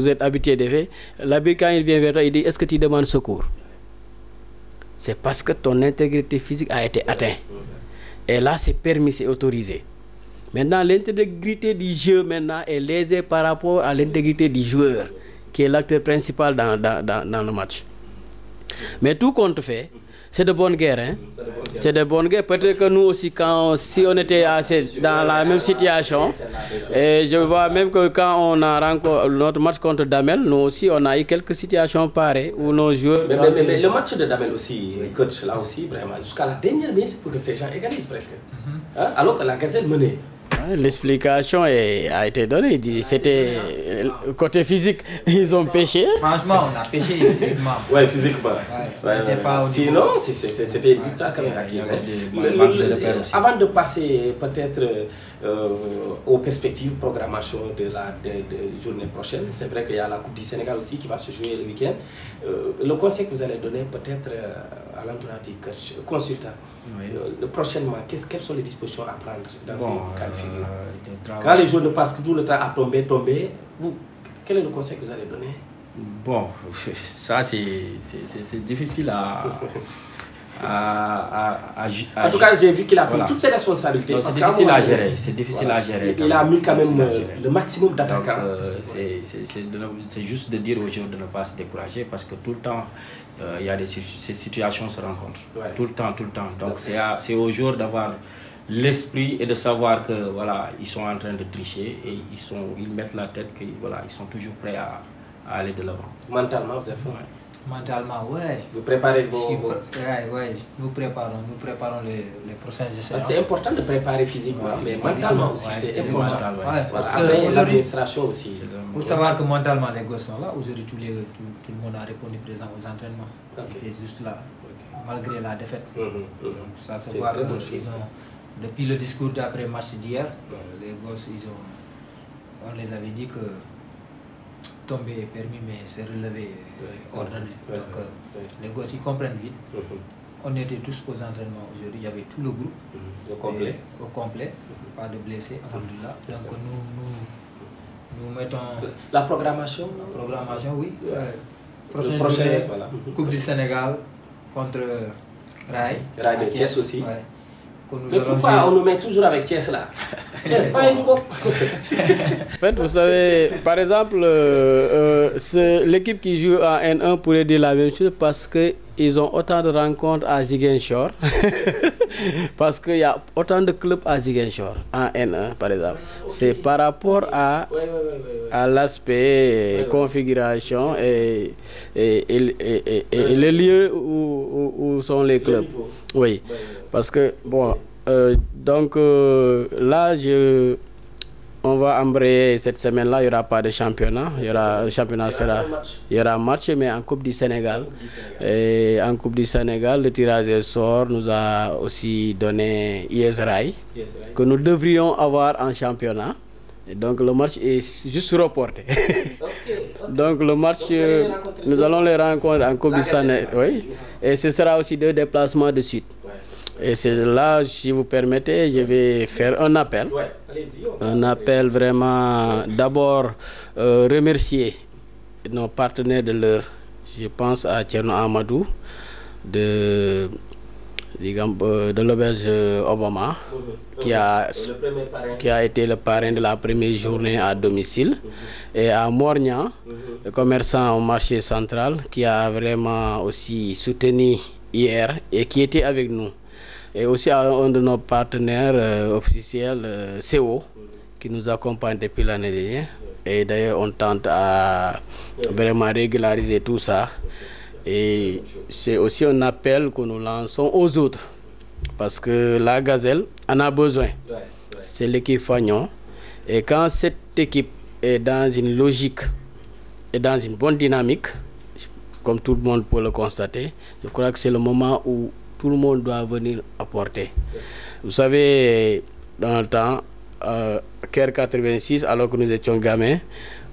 êtes habitué de faire, l'arbitre, quand il vient vers toi, il dit: est-ce que tu demandes secours? C'est parce que ton intégrité physique a été atteinte. Et là, c'est permis, c'est autorisé. Maintenant, l'intégrité du jeu maintenant est lésée par rapport à l'intégrité du joueur, qui est l'acteur principal dans le match. Mais tout compte fait, c'est de bonne guerre. Hein? C'est de bonne guerre. Peut-être que nous aussi, si on était dans la même situation, et je vois même que quand on a rencontré notre match contre Damel, nous aussi, on a eu quelques situations pareilles où nos joueurs... Mais le match de Damel aussi, coach, là aussi, vraiment, jusqu'à la dernière minute pour que ces gens égalisent presque. Hein? Alors que la Gazelle menait. L'explication a été donnée. C'était côté physique, ils ont pêché. Franchement, on a pêché physiquement. Oui, physiquement. Sinon, c'était une victoire quand même acquise. Avant de passer peut-être aux perspectives programmation de la journée prochaine, c'est vrai qu'il y a la Coupe du Sénégal aussi qui va se jouer le week-end. Le conseil que vous allez donner peut-être à l'entourage du coach, consultant, prochainement, quelles sont les dispositions à prendre dans ces cas de figure? Quand les joueurs ne passent que tout le temps à tomber, quel est le conseil que vous allez donner? Bon, ça c'est difficile en tout cas, j'ai vu qu'il a pris toutes ses responsabilités. C'est difficile à gérer. C'est difficile à gérer. Il a mis quand même le maximum d'attaquants. C'est juste de dire aux joueurs de ne pas se décourager parce que tout le temps, il y a ces situations se rencontrent. Tout le temps. Donc c'est aux joueurs d'avoir l'esprit et de savoir que voilà, ils sont en train de tricher et ils mettent la tête que voilà, ils sont toujours prêts à aller de l'avant. Mentalement, vous êtes fort. Mentalement, ouais. Vous préparez vos... Nous préparons les prochaines essais. C'est important de préparer physiquement, mais mentalement aussi, c'est important. Après, l'administration aussi. Pour savoir que mentalement, les gosses sont là, aujourd'hui, tout le monde a répondu présent aux entraînements. Ils étaient juste là, malgré la défaite. Donc, ça se voit que depuis le discours d'après-match d'hier, les gosses, on les avait dit que tomber est permis, mais c'est relevé ordonné. Donc les gosses, ils comprennent vite. On était tous aux entraînements aujourd'hui, il y avait tout le groupe au complet, pas de blessés, alhamdoulilah. Donc nous mettons... La programmation? Oui. Prochaine voilà. Coupe du Sénégal contre Rail de Thiès aussi. Ouais. Mais pourquoi on nous met toujours avec Thiès là? En fait, vous savez, par exemple, l'équipe qui joue en N1 pourrait dire la même chose parce qu'ils ont autant de rencontres à Ziguinchor. Parce qu'il y a autant de clubs à Ziguinchor, en N1 par exemple. C'est par rapport à l'aspect configuration et les lieux où sont les clubs. Oui, parce que, bon, donc là, on va embrayer cette semaine-là, il n'y aura pas de championnat. Il y aura un match, mais en Coupe du Sénégal. Et en Coupe du Sénégal, le tirage au sort nous a aussi donné ISRAI, que nous devrions avoir en championnat. Et donc le match est juste reporté. Donc le match, nous allons les rencontrer en Coupe du Sénégal. Oui. Et ce sera aussi 2 déplacements de suite. Et c'est là, si vous permettez, je vais faire un appel. Un appel vraiment, d'abord, remercier nos partenaires de l'heure. Je pense à Tcherno Amadou, de l'auberge Obama, qui a été le parrain de la première journée à domicile. Et à Mornian, le commerçant au marché central, qui a vraiment aussi soutenu hier et qui était avec nous. Et aussi à un de nos partenaires officiels, CO, qui nous accompagne depuis l'année dernière. Et d'ailleurs, on tente à vraiment régulariser tout ça. Et c'est aussi un appel que nous lançons aux autres. Parce que la Gazelle en a besoin. C'est l'équipe Fagnon. Et quand cette équipe est dans une logique et dans une bonne dynamique, comme tout le monde peut le constater, je crois que c'est le moment où tout le monde doit venir apporter. Vous savez, dans le temps, Caire 86, alors que nous étions gamins,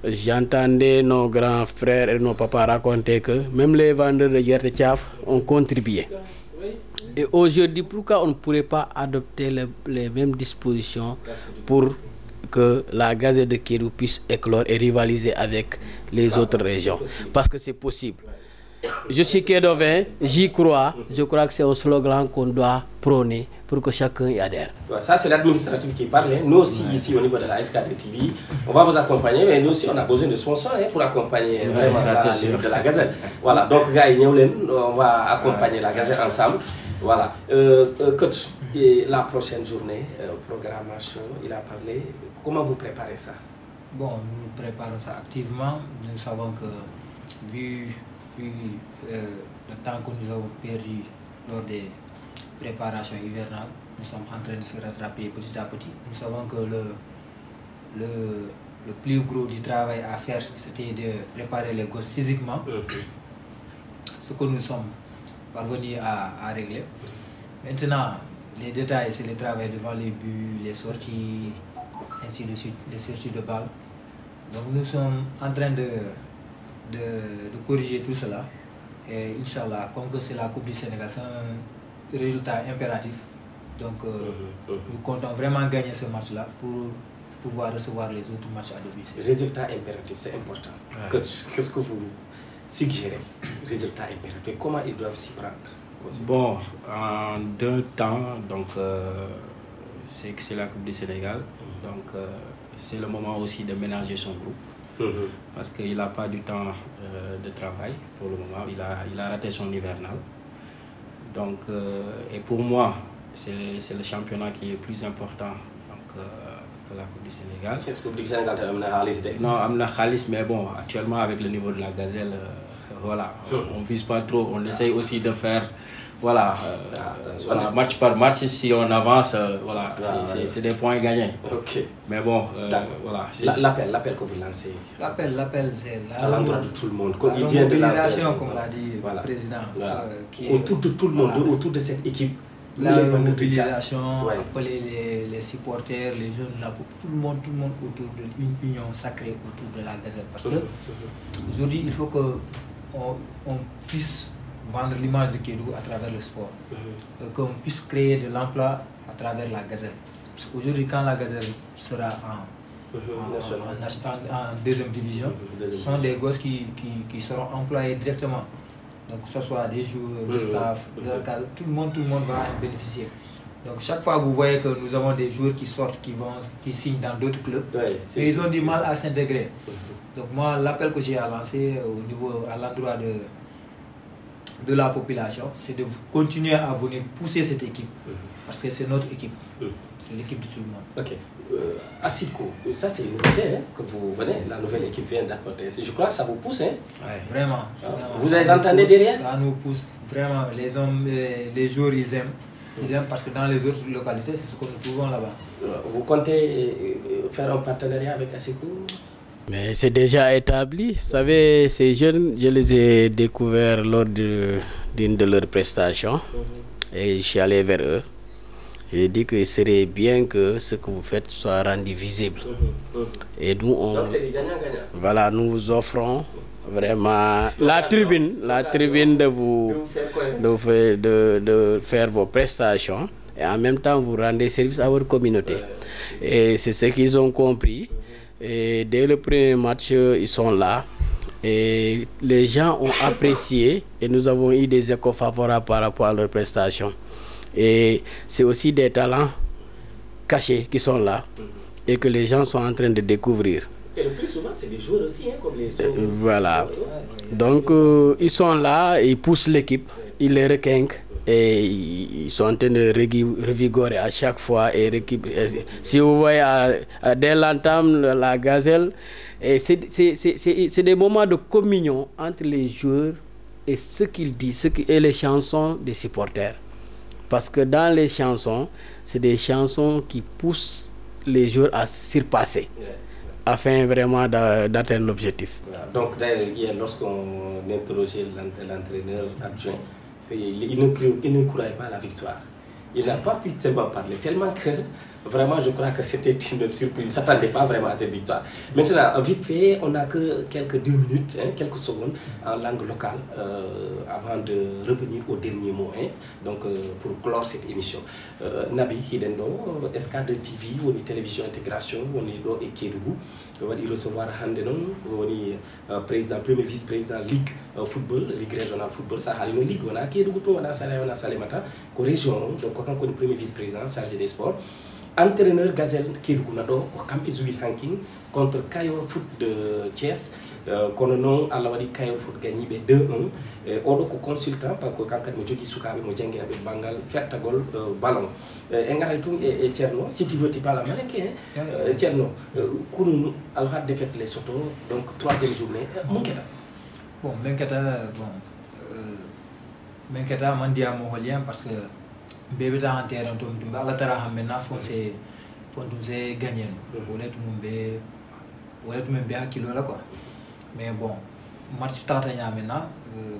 j'entendais nos grands frères et nos papas raconter que même les vendeurs de Yerte Tchaf ont contribué. Et aujourd'hui, pourquoi on ne pourrait pas adopter les mêmes dispositions pour que la Gazette de Kédougou puisse éclore et rivaliser avec les autres régions? Parce que c'est possible. Je suis Kédovin, j'y crois. Je crois que c'est un slogan qu'on doit prôner pour que chacun y adhère. Ça, c'est l'administratif qui parle. Nous aussi, ici, au niveau de la SKD TV, on va vous accompagner, mais nous aussi, on a besoin de sponsors pour accompagner vraiment de la Gazette. Voilà, donc, gars, on va accompagner la Gazette ensemble. Voilà. Coach, et la prochaine journée, programmation, il a parlé. Comment vous préparez ça? Bon, nous préparons ça activement. Nous savons que, vu le temps que nous avons perdu lors des préparations hivernales, nous sommes en train de se rattraper petit à petit. Nous savons que le plus gros du travail à faire, c'était de préparer les gosses physiquement, ce que nous sommes parvenus à régler. Maintenant, les détails, c'est le travail devant les buts, les sorties, ainsi de suite, les sorties de balles. Donc nous sommes en train de corriger tout cela. Et Inch'Allah, comme c'est la Coupe du Sénégal, c'est un résultat impératif. Donc nous comptons vraiment gagner ce match-là pour pouvoir recevoir les autres matchs à domicile. Résultat impératif, c'est important. Qu'est-ce que vous suggérez? Résultat impératif, comment ils doivent s'y prendre? Bon, en 2 temps, donc c'est la Coupe du Sénégal. Donc c'est le moment aussi de ménager son groupe. Parce qu'il n'a pas du temps de travail pour le moment. Il a raté son hivernal. Donc, et pour moi, c'est le championnat qui est plus important que la Coupe du Sénégal. La Coupe du Sénégal, non, Amna Khalis, mais bon, actuellement avec le niveau de la Gazelle, voilà, on ne vise pas trop. On essaye aussi de faire, voilà, match par match, si on avance, voilà, c'est des points gagnés. Mais bon, voilà. L'appel que vous lancez. L'appel, c'est à l'endroit de tout le monde. Il vient de lancer, comme l'a dit le président. Autour de tout le monde, autour de cette équipe. La mobilisation, appeler les supporters, les jeunes, tout le monde autour d'une union sacrée autour de la Gazette. Parce que aujourd'hui, il faut qu'on puisse vendre l'image de Kédougou à travers le sport. Qu'on puisse créer de l'emploi à travers la Gazette. Parce qu'aujourd'hui, quand la Gazette sera en deuxième division, ce sont des gosses qui seront employés directement. Donc que ce soit des joueurs, le staff, tout le monde va en bénéficier. Donc chaque fois vous voyez que nous avons des joueurs qui sortent, qui signent dans d'autres clubs, et ils ont du mal à s'intégrer. Donc moi, l'appel que j'ai à lancer à l'endroit de la population, c'est de continuer à venir pousser cette équipe, parce que c'est notre équipe, c'est l'équipe de tout le monde. Ok. Assidco, ça c'est une nouveauté que vous venez, la nouvelle équipe vient d'apporter. Je crois que ça vous pousse, hein? Ouais, vraiment. Vous les entendez derrière? Ça nous pousse vraiment. Les hommes, les joueurs, ils aiment. Ils aiment parce que dans les autres localités, c'est ce que nous trouvons là-bas. Vous comptez faire un partenariat avec Assidco? Mais c'est déjà établi. Vous savez, ces jeunes, je les ai découverts lors d'une de leurs prestations. Et je suis allé vers eux. J'ai dit qu'il serait bien que ce que vous faites soit rendu visible. Et nous, donc c'est des gagnants-gagnants. Voilà, nous vous offrons vraiment la tribune de faire vos prestations. Et en même temps, vous rendez service à votre communauté. Et c'est ce qu'ils ont compris. Et dès le premier match, ils sont là. Et les gens ont apprécié. Et nous avons eu des échos favorables par rapport à leurs prestations. Et c'est aussi des talents cachés qui sont là et que les gens sont en train de découvrir. Et le plus souvent, c'est des joueurs aussi, hein, comme les autres. Voilà. Donc, ils sont là, ils poussent l'équipe, ils les requinquent et ils sont en train de revigorer à chaque fois. Et si vous voyez, dès l'entame, la gazelle, c'est des moments de communion entre les joueurs et ce qu'ils disent, et les chansons des supporters. Parce que dans les chansons, c'est des chansons qui poussent les joueurs à surpasser, afin vraiment d'atteindre l'objectif. Donc d'ailleurs, hier, lorsqu'on interrogeait l'entraîneur adjoint, il ne croyait pas à la victoire. Il n'a pas pu tellement parler, tellement que vraiment je crois que c'était une surprise. Il ne s'attendait pas vraiment à cette victoire. Maintenant, vite fait, on n'a que quelques 2 minutes, hein, quelques secondes en langue locale avant de revenir au dernier mot. Hein, donc pour clore cette émission. Nabi Hidendo, SK2 TV, on est télévision intégration, on est dans Kédougou. On va recevoir Handenon, on est président, premier vice-président Ligue football, Ligue régionale football, ça a une ligue, on a Kédougou, on a Salemata, région, donc quand on est premier vice-président chargé des sports. Entraîneur Gazelle Kédougou Nado, au camp Izuil Hanking, contre Kayor Foot de Thiès, qu'on non à la wadi Kayor Foot gagné 2-1. Odo ko consultant, parce que quand on jogi Soukabe, on jangé avec Bangal, fait ta goal ballon. Engaratou et Tcherno, si tu veux, tu parles américain, Tcherno, Kounou, alors défaite les Soto, donc 3e journée, Monketa. Bon, Menketa, Mandia Moholien, parce que bébé en terrain tom tumba ala tara hamena fonse gagné wala tout même bien kilo là quoi. Mais bon match tata nyamena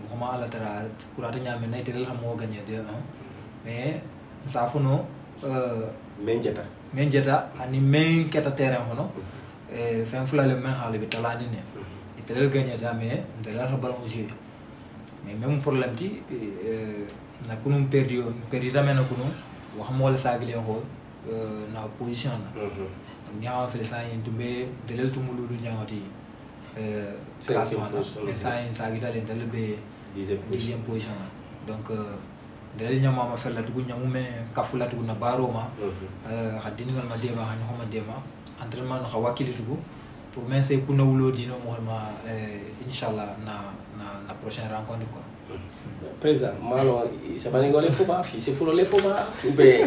vraiment ala tara pour ata nyamena ite la mo gagné 2-1 mais ça fono menjeta ani men keta terrain hono e fem fula le men hale betalani ne ite le gagné jamais de la ballon jeu mais même problème ti na kunum perdi tamé na kunum wax mo la sagle ko na position na ñaawa fe sa yin tumbe delel tumulu du ñaawati classement mais sa yin sa gita len talbe 10e position donc delel ñama ma fel la du ñamu me kafula tu na baroma hadini ngal ma dema ha ñoma dema entraînement no xawakili tugo pour men c'est kuna wulo dino mo ma inshallah na prochaine rencontre quoi. Président, malo c'est pas les faux pas, c'est fou les faux pas. Ou bien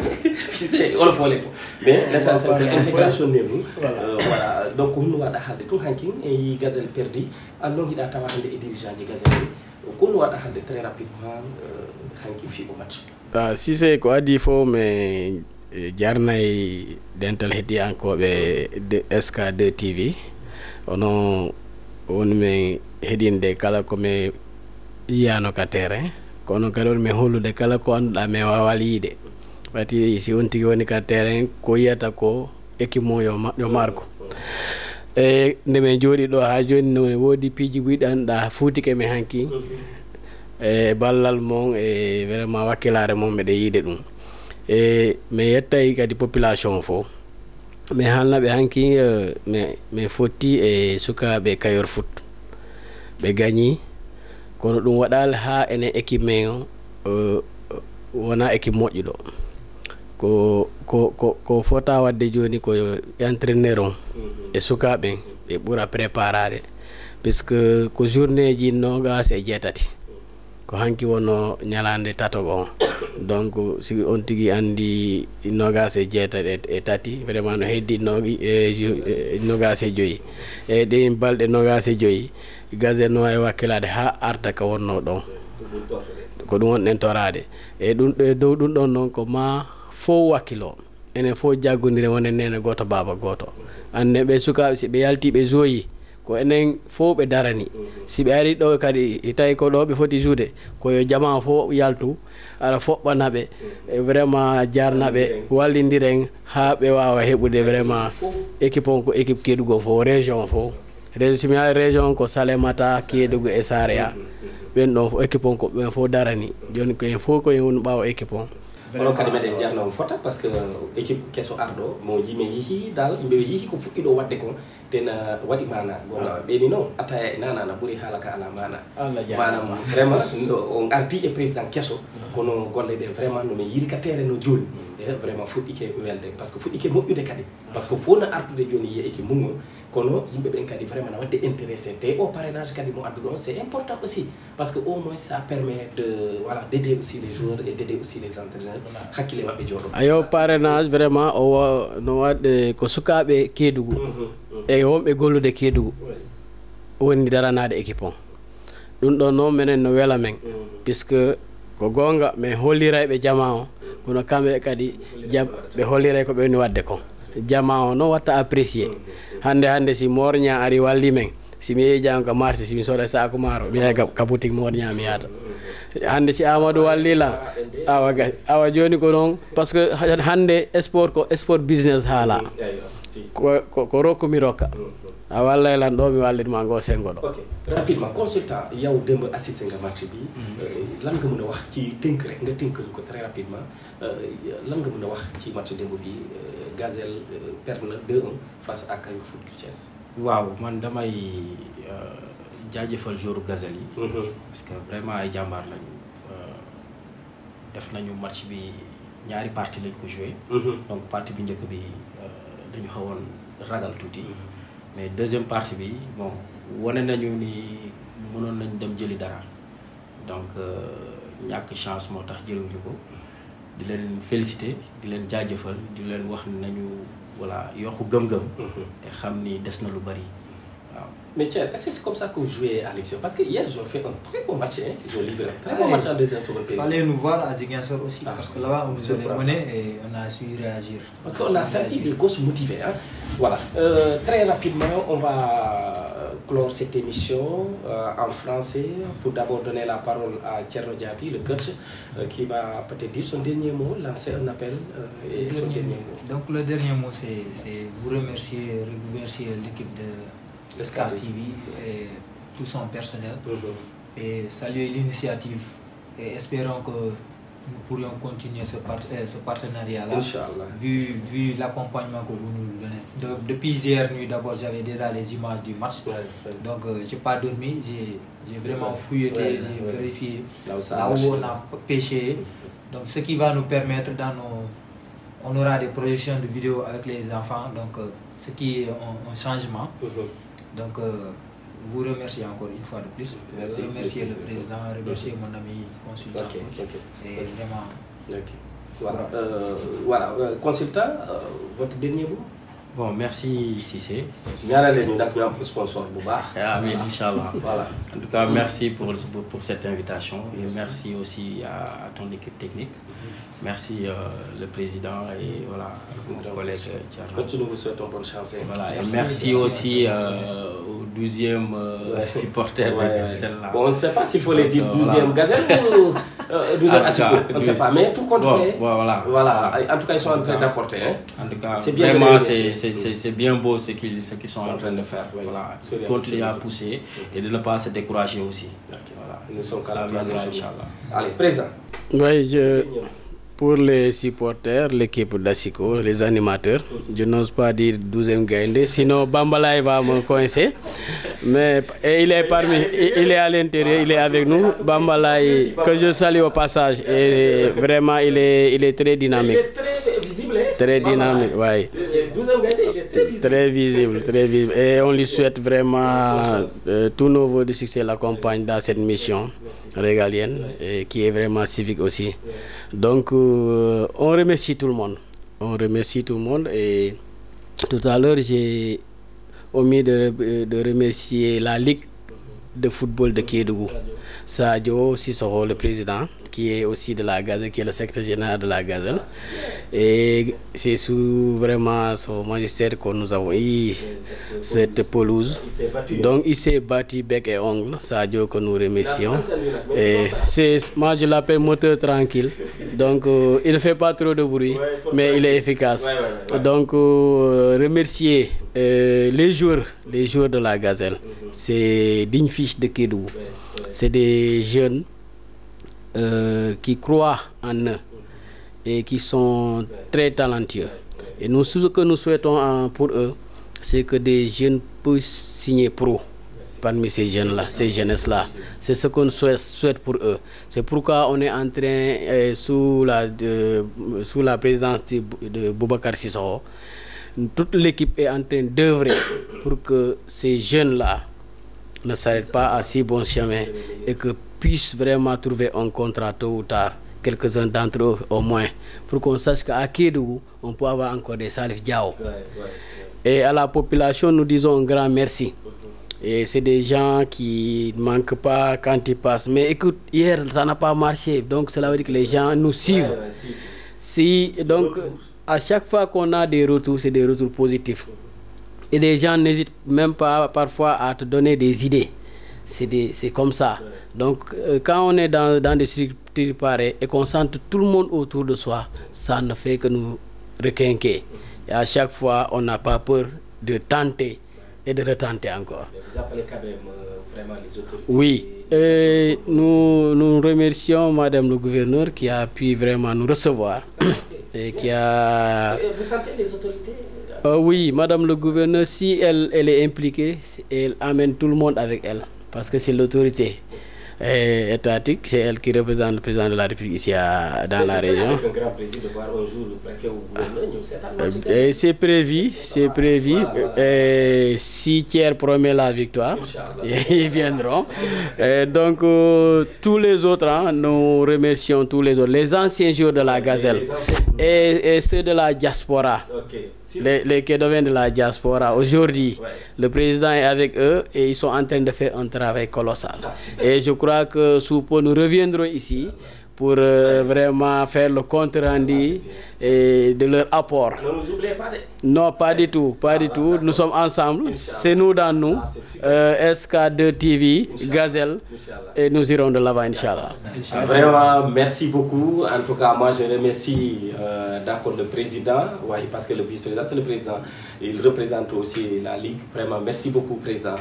c'est on le faut les faux. Mais l'essentiel de l'intégration nous voilà donc on va d'aller tout ranking et Gazelle perdu alors il a travaillé les dirigeants de Gazelle. On va d'aller très rapidement ranking fi au match. Si c'est quoi dit faut mais jarnay dental hedi encore de SK2 TV on me hedinde kala comme yano ka terrain kono kadon me holude kala ko anduɗa me wawalide wati si on tigi woni ka terrain ko yiyata ko équipe mo yo marko e nde men jooɗi ɗo ha joni no wodi piiji ɓuyɗi anduɗa fuutike me hanki e ballal mon e vraiment wakkilare mon meɗe yiide ɗum e mi yettay kadi population fo mi halnaɓe hanki mi fotti e sukaɓe Kayor Foot ɓe gagni kono ɗum waɗal ha ene équipe men wona équipe moƴƴuɗo ko fota wadde joni ko entraîneur on e sukaɓe ɓe ɓuura préparade puisque ko journée ji nogas e jeetati ko hanki wonno ñalande tatogo on donc si on tigui andi nogas e jeetati e tati vraiment no heddi nogas e joyyi e ɗe balɗe nogas e joyyi gazelle no wawi wakkilade ha arta ka wonno ɗon ko ɗum wonɗen torade e ɗum ɗo dow ɗum ɗon noon ko ma fo wakkilo enen fof jaggodire wonen nene goto baba goto anne ɓe sukaɓe si ɓe yalti ɓe joyi ko enen fof ɓe darani si ɓe ari ɗo kadi tawi ko ɗo ɓe foti juude koyo jama fof yaltu ara foɓɓanaɓe vraiment jarnaɓe wallidiren ha ɓe wawa heɓude vraiment équipe on ko équipe Kédougou fof région fof simi ha région ko Salémata Kédougou e Saréya ɓen ɗon équipe on ko ɓen fof darani joni ko en fof koyen woni ɓawa équipe on onon kadi meɗen jarnamo fota par ce que équipe kesso arɗo mo yimi yeehi dal yimɓe yeehi ko fuɗɗiɗo wadde ko ten waɗi mana gonga ɓeni noon attaya e nanana ɓuuri haala ka ala mana manam vraiment on ardi e président kesso kono golle ɗe vraiment nomin yiiri ka terrain no joni e vraiment fuɗɗike welde par ce que fuɗɗike moƴƴude kadi par ce que fo no artude joni yiye équipe mum kono yimɓe ɓen kadi vraiment na wadde intéressé te o parrainage kadi mo addu ɗon c'est important aussi parce que au moins ça permet de voilà d'aider aussi les joueurs et d'aider aussi les entraîneurs hakkille mabɓe jooɗo ayo parrainage vraiment o no wadde ko sukaɓe Kédougou e wonɓe gollude Kédougou woni daranade équipe on ɗum ɗon noon minen no wela men puisque ko gonga min hollirayɓe jama o kono kamɓe kadi ɓe holliray ko ɓe woni wadde kon jama o noon watta apprécié hande si morña ari walli men si mi yeehi jam ko marché si mi soda saku maaro mi yaha ka boutique morña mi yahata hande si Amadou wallila awa joni ko noon par ce que hande sport ko sport business haala ko rokkumi rokka a wallay lan ɗo mi wallitma ngo sengo ɗo rapidement consultant yaw demb assisté nga match bi lan nga mën a wax ci tënk rek nga tënkal ko très rapidement lan nga mën a wax ci match demb bi Gazelle perd na 2-1 face à Kayor Foot du Thiès. waaw man damay jaajëfal joueur Gazelle yi parce que vraiment ay jàmbaar lañu def nañu match bi ñaari partie lañ ko joué donc partie bi njëkk bi dañu xawoon ragal tuuti mais deuxième partie bi bon wane nañu ni mënoon nañ dem jëli dara donc ñàkk chance moo tax jëluñu ko di leen féliciter di leen jaajëfal di leen wax nañu voilà yokku gëm-gëm te xam ni des na lu bari waaw. Mais tiens, est-ce que c'est comme ça que vous jouez à l'extérieur? Parce que hier, ils ont fait un très bon match, hein? Ils ont livré un très bon match en deuxième seconde période. Il fallait nous voir à Ziguinchor aussi, parce que là-bas, on nous avait mené et on a su réagir. Parce qu'on a senti des gosses motivés. Hein? Voilà. Très rapidement, on va clore cette émission en français pour d'abord donner la parole à Thierno Diaby, le coach, qui va peut-être dire son dernier mot, lancer un appel et son dernier mot. Donc le dernier mot, c'est vous remercier l'équipe de Star TV et tout son personnel et saluer l'initiative et espérons que nous pourrions continuer ce partenariat-là vu l'accompagnement que vous nous donnez. Depuis hier nuit d'abord j'avais déjà les images du match donc j'ai pas dormi, j'ai vraiment fouilleté, j'ai vérifié là où on a pêché, donc ce qui va nous permettre on aura des projections de vidéos avec les enfants, donc ce qui est un changement. Donc, vous remercie encore une fois de plus. Merci. Remercier le président, remercier mon ami consultant. Et vraiment. Voilà. Consultant, votre dernier mot? Bon, merci Cissé. Sponsor Amin, Inch'Allah. Voilà. En tout cas, merci pour cette invitation et merci aussi à ton équipe technique. Merci le président et voilà, mon collègue Thierno. Nous vous souhaitons bonne chance. Voilà, et merci aussi au 12e supporter de Gazelle. Bon, on ne sait pas s'il faut les dire 12e Gazelle ou 12e Asiko. On ne sait pas, mais tout compte fait. Voilà. En tout cas, ils sont en train d'apporter. Hein. En tout cas, vraiment, c'est bien beau ce qu'ils sont en train de faire. Voilà. Continuer à pousser et de ne pas se décourager aussi. Voilà. Nous sommes à la Inch'Allah. Allez, président. Oui, pour les supporters, l'équipe d'Asiko, les animateurs, je n'ose pas dire 12e Gaïndé, sinon Bambala va me coincer. Mais il est il est à l'intérieur, il est avec nous. Bambala, que je salue au passage, et vraiment il est très dynamique. Très dynamique, oui. Très visible, très visible. Et on lui souhaite vraiment tous nos voeux de succès l'accompagnent dans cette mission régalienne et qui est vraiment civique aussi. Donc, on remercie tout le monde. On remercie tout le monde et tout à l'heure, j'ai omis de remercier la Ligue de football de Kédougou. Sadio Sissoko, le président, qui est aussi de la Gazelle, qui est le secrétaire général de la Gazelle. Et c'est sous vraiment son magistère que nous avons eu cette pelouse. Donc il s'est battu bec et ongle, Sadio, que nous remercions. Et moi je l'appelle moteur tranquille. Donc il ne fait pas trop de bruit, mais il est efficace. Donc remercier les joueurs de la Gazelle. C'est digne fils de Kédougou. C'est des jeunes qui croient en eux et qui sont très talentueux. Et nous, ce que nous souhaitons pour eux, c'est que des jeunes puissent signer pro parmi ces jeunes-là, ces jeunesses-là. C'est ce qu'on souhaite pour eux. C'est pourquoi on est en train, sous la présidence de Boubacar Sissoko, toute l'équipe est en train d'œuvrer pour que ces jeunes-là ne s'arrêtent pas à si bon chemin et que puissent vraiment trouver un contrat tôt ou tard, quelques-uns d'entre eux au moins, pour qu'on sache qu'à Kédougou, on peut avoir encore des Salif Diao. Et à la population, nous disons un grand merci. Et c'est des gens qui ne manquent pas quand ils passent. Mais écoute, hier, ça n'a pas marché, donc cela veut dire que les gens nous suivent. Donc, à chaque fois qu'on a des retours, c'est des retours positifs. Et les gens n'hésitent même pas parfois à te donner des idées. C'est comme ça. Donc, quand on est dans des structures pareilles et qu'on sente tout le monde autour de soi, ça ne fait que nous requinquer. Et à chaque fois, on n'a pas peur de tenter et de retenter encore. Vous appelez quand même vraiment les autorités? Oui. Et nous remercions Madame le gouverneur qui a pu vraiment nous recevoir. Et qui a... Vous sentez les autorités? Oui, Madame le gouverneur, si elle est impliquée, elle amène tout le monde avec elle. Parce que c'est l'autorité étatique, c'est elle qui représente le président de la République ici dans la région. C'est un grand plaisir de voir un jour le préfet ou le gouverneur. C'est prévu, c'est prévu. Si Thiers promet la victoire, ils viendront. Donc tous les autres, nous remercions tous les autres, les anciens joueurs de la Gazelle et ceux de la diaspora. Les Kédovéens de la diaspora. Aujourd'hui, le président est avec eux et ils sont en train de faire un travail colossal. Et je crois que sous peu, nous reviendrons ici pour vraiment faire le compte rendu et de leur apport. Ne nous oubliez pas. Non, pas du tout, pas du tout. Nous sommes ensemble, c'est nous dans nous, SK2 TV, Gazelle, et nous irons de l'avant, Inch'Allah. Vraiment, merci beaucoup. En tout cas, moi, je remercie d'accord le président, parce que le vice-président, c'est le président. Il représente aussi la Ligue. Vraiment, merci beaucoup, président,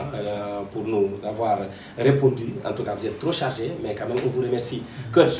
pour nous avoir répondu. En tout cas, vous êtes trop chargé, mais quand même, on vous remercie. Coach,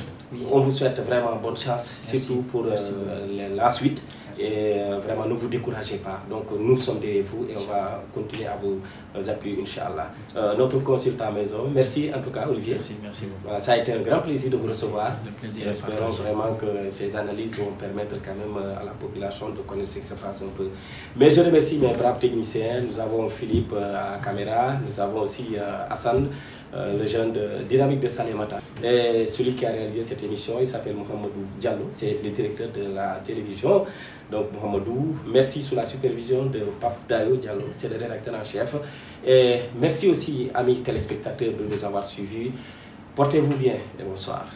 on vous souhaite vraiment bonne chance, surtout pour la suite. Et vraiment, ne vous découragez pas. Donc, nous sommes derrière vous et on va continuer à vous appuyer, Inch'Allah. Notre consultant maison, merci en tout cas, Olivier. Merci beaucoup. Voilà, ça a été un grand plaisir de vous recevoir. Le plaisir. Espérons vraiment que ces analyses vont permettre quand même à la population de connaître ce qui se passe un peu. Mais je remercie mes braves techniciens. Nous avons Philippe à la caméra, nous avons aussi Hassan, le jeune de Dynamique de Salémata. Et celui qui a réalisé cette émission, il s'appelle Mohamedou Diallo, c'est le directeur de la télévision. Donc Mohamedou, merci sous la supervision de Pape Dayo Diallo, c'est le rédacteur en chef. Et merci aussi, amis téléspectateurs, de nous avoir suivis. Portez-vous bien et bonsoir.